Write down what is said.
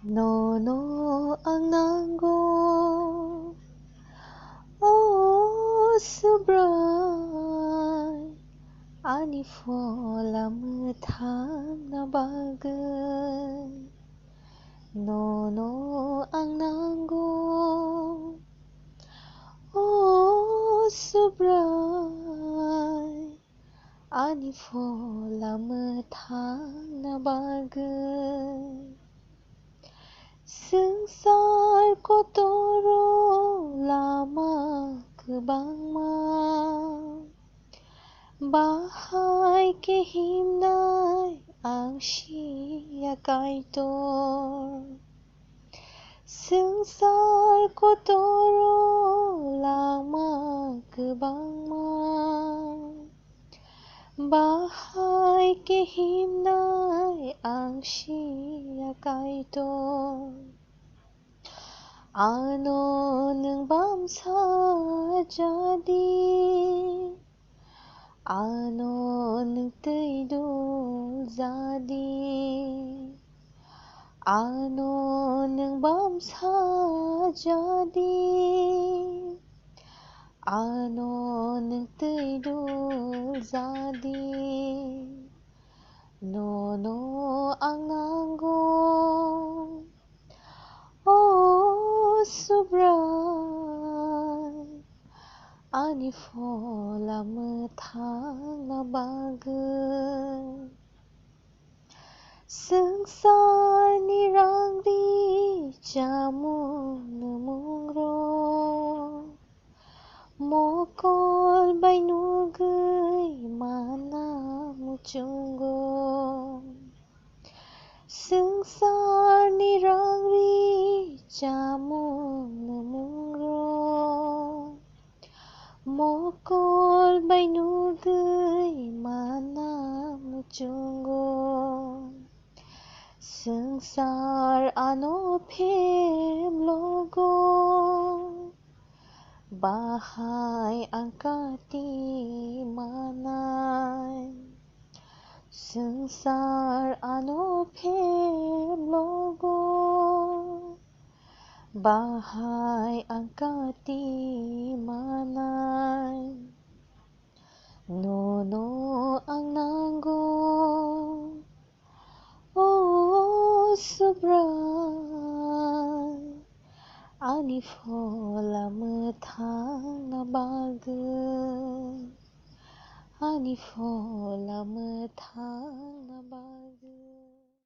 Nono ang nanggo, oh so bright, ani fola metang na bagay. Nono ang nanggo, oh so bright, ani fola metang na bagay. Sengsar kotoro lama kebangma, bahai kehimnai ang siya kaitor. Sengsar kotoro lama kebangma, bahai kehimnai ang siya kaitor. Ano nang bangsa jadi, ano nang tidur jadi, ano nang bangsa jadi, ano nang tidur jadi. Nono ang nanggo, oh so bright, ani fola metang na bagay. Sengsar nirang di jamu nemungro, mokol bay nugay mana mucunggo. Sengsar nirang di jamu nemungro, mokol bay nugay mana mucunggo. Sengsar ano pem logo, bahai angkati manay. Sengsar ano pem logo, bahai angkati manay. Nono ang nanggo, oh so bright, ani fola metang na bagay, ani fola metang na